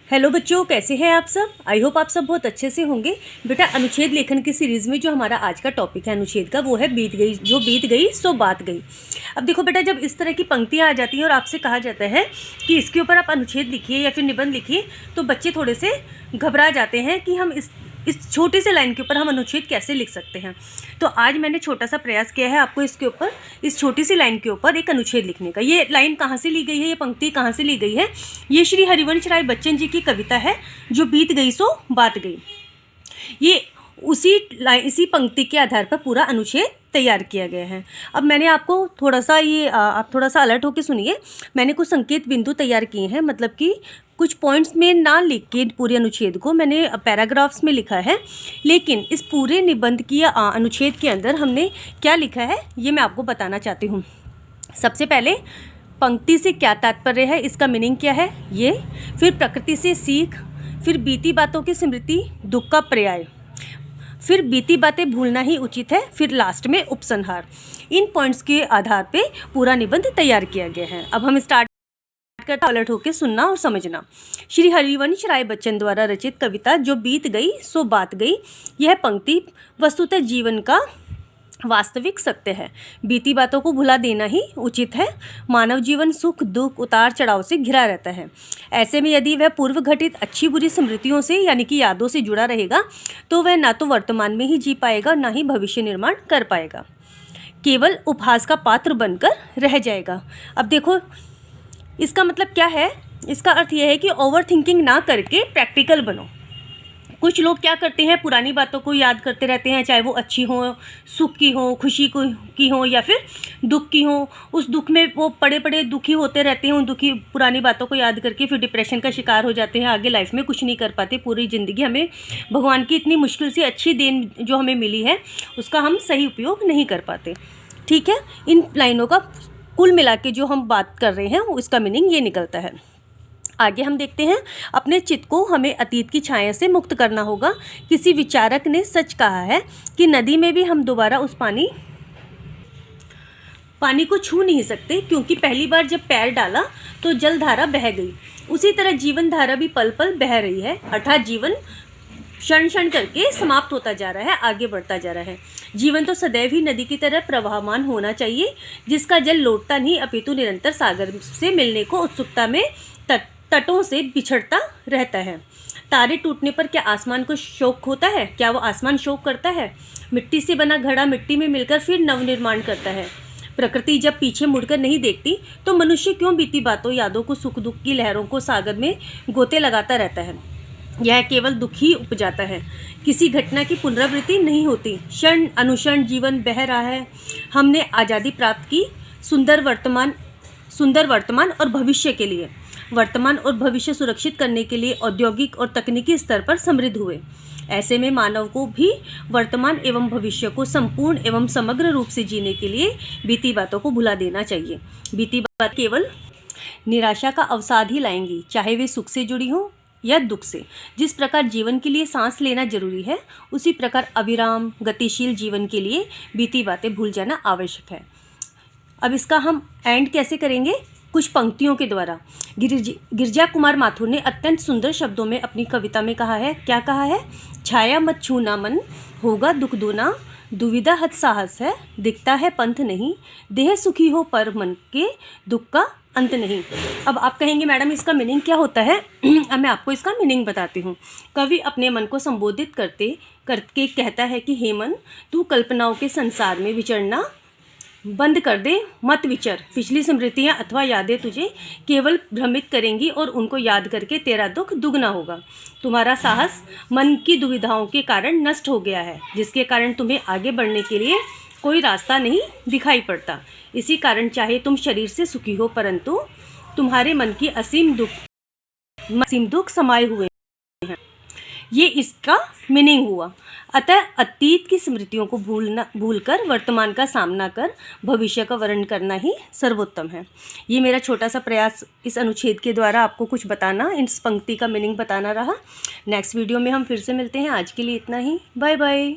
Hello बच्चों, कैसे हैं आप सब। आई होप आप सब बहुत अच्छे से होंगे। बेटा, अनुच्छेद लेखन की सीरीज़ में जो हमारा आज का टॉपिक है अनुच्छेद का, वो है बीत गई, जो बीत गई सो बात गई। अब देखो बेटा, जब इस तरह की पंक्तियाँ आ जाती हैं और आपसे कहा जाता है कि इसके ऊपर आप अनुच्छेद लिखिए या फिर निबंध लिखिए, तो बच्चे थोड़े से घबरा जाते हैं कि हम इस छोटी सी लाइन के ऊपर हम अनुच्छेद कैसे लिख सकते हैं। तो आज मैंने छोटा सा प्रयास किया है आपको इसके ऊपर, इस छोटी सी लाइन के ऊपर एक अनुच्छेद लिखने का। ये लाइन कहाँ से ली गई है, ये पंक्ति कहाँ से ली गई है? ये श्री हरिवंश राय बच्चन जी की कविता है, जो बीत गई सो बात गई। ये इसी पंक्ति के आधार पर पूरा अनुच्छेद तैयार किया गया है। अब मैंने आपको थोड़ा सा आप थोड़ा सा अलर्ट होकर सुनिए। मैंने कुछ संकेत बिंदु तैयार किए हैं, मतलब कि कुछ पॉइंट्स में ना लिख के पूरे अनुच्छेद को मैंने पैराग्राफ्स में लिखा है, लेकिन इस पूरे निबंध की या अनुच्छेद के अंदर हमने क्या लिखा है ये मैं आपको बताना चाहती हूँ। सबसे पहले पंक्ति से क्या तात्पर्य है, इसका मीनिंग क्या है ये, फिर प्रकृति से सीख, फिर बीती बातों की स्मृति, दुख का पर्याय, फिर बीती बातें भूलना ही उचित है, फिर लास्ट में उपसंहार। इन पॉइंट्स के आधार पे पूरा निबंध तैयार किया गया है। अब हम स्टार्ट करते, अलर्ट होकर सुनना और समझना। श्री हरिवंश राय बच्चन द्वारा रचित कविता जो बीत गई सो बात गई, यह पंक्ति वस्तुतः जीवन का वास्तविक सत्य है। बीती बातों को भुला देना ही उचित है। मानव जीवन सुख दुख उतार चढ़ाव से घिरा रहता है। ऐसे में यदि वह पूर्व घटित अच्छी बुरी स्मृतियों से यानी कि यादों से जुड़ा रहेगा, तो वह ना तो वर्तमान में ही जी पाएगा, ना ही भविष्य निर्माण कर पाएगा, केवल उपहास का पात्र बनकर रह जाएगा। अब देखो, इसका मतलब क्या है? इसका अर्थ यह है कि ओवर थिंकिंग ना करके प्रैक्टिकल बनो। कुछ लोग क्या करते हैं, पुरानी बातों को याद करते रहते हैं, चाहे वो अच्छी हो, सुख की हो, खुशी की हो या फिर दुख की हो। उस दुख में वो पड़े पड़े दुखी होते रहते हैं, उन दुखी पुरानी बातों को याद करके फिर डिप्रेशन का शिकार हो जाते हैं, आगे लाइफ में कुछ नहीं कर पाते। पूरी ज़िंदगी हमें भगवान की इतनी मुश्किल से अच्छी देन जो हमें मिली है, उसका हम सही उपयोग नहीं कर पाते। ठीक है, इन लाइनों का कुल मिला के जो हम बात कर रहे हैं उसका मीनिंग ये निकलता है। आगे हम देखते हैं, अपने चित्त को हमें अतीत की छाया से मुक्त करना होगा। किसी विचारक ने सच कहा है कि नदी में भी हम दोबारा उस पानी को छू नहीं सकते, क्योंकि पहली बार जब पैर डाला तो जल धारा बह गई। उसी तरह जीवन धारा भी पल पल बह रही है, अर्थात जीवन क्षण क्षण करके समाप्त होता जा रहा है, आगे बढ़ता जा रहा है। जीवन तो सदैव ही नदी की तरह प्रवाहमान होना चाहिए, जिसका जल लौटता नहीं अपितु निरंतर सागर से मिलने को उत्सुकता में तटों से बिछड़ता रहता है। तारे टूटने पर क्या आसमान को शोक होता है? क्या वो आसमान शोक करता है? मिट्टी से बना घड़ा मिट्टी में मिलकर फिर नवनिर्माण करता है। प्रकृति जब पीछे मुड़कर नहीं देखती, तो मनुष्य क्यों बीती बातों यादों को, सुख दुख की लहरों को सागर में गोते लगाता रहता है? यह केवल दुख ही उपजाता है, किसी घटना की पुनरावृत्ति नहीं होती। क्षण अनुक्षण जीवन बह रहा है। हमने आज़ादी प्राप्त की सुंदर वर्तमान और भविष्य के लिए। वर्तमान और भविष्य सुरक्षित करने के लिए औद्योगिक और तकनीकी स्तर पर समृद्ध हुए। ऐसे में मानव को भी वर्तमान एवं भविष्य को संपूर्ण एवं समग्र रूप से जीने के लिए बीती बातों को भुला देना चाहिए। बीती बात केवल निराशा का अवसाद ही लाएंगी, चाहे वे सुख से जुड़ी हों या दुख से। जिस प्रकार जीवन के लिए सांस लेना जरूरी है, उसी प्रकार अविराम गतिशील जीवन के लिए बीती बातें भूल जाना आवश्यक है। अब इसका हम एंड कैसे करेंगे? कुछ पंक्तियों के द्वारा। गिरजा कुमार माथुर ने अत्यंत सुंदर शब्दों में अपनी कविता में कहा है, क्या कहा है? छाया मत छूना मन, होगा दुख दूना, दुविधा हत साहस है, दिखता है पंथ नहीं, देह सुखी हो पर मन के दुख का अंत नहीं। अब आप कहेंगे मैडम इसका मीनिंग क्या होता है? अब मैं आपको इसका मीनिंग बताती हूँ। कवि अपने मन को संबोधित करके कहता है कि हे मन, तू कल्पनाओं के संसार में विचरना बंद कर दे, मत विचर। पिछली स्मृतियाँ अथवा यादें तुझे केवल भ्रमित करेंगी और उनको याद करके तेरा दुख दुगना होगा। तुम्हारा साहस मन की दुविधाओं के कारण नष्ट हो गया है, जिसके कारण तुम्हें आगे बढ़ने के लिए कोई रास्ता नहीं दिखाई पड़ता। इसी कारण चाहे तुम शरीर से सुखी हो, परंतु तुम्हारे मन की असीम दुख समाये हुए हैं। ये इसका मीनिंग हुआ। अतः अतीत की स्मृतियों को भूलकर वर्तमान का सामना कर भविष्य का वर्णन करना ही सर्वोत्तम है। ये मेरा छोटा सा प्रयास इस अनुच्छेद के द्वारा आपको कुछ बताना, इस पंक्ति का मीनिंग बताना रहा। नेक्स्ट वीडियो में हम फिर से मिलते हैं। आज के लिए इतना ही। Bye bye.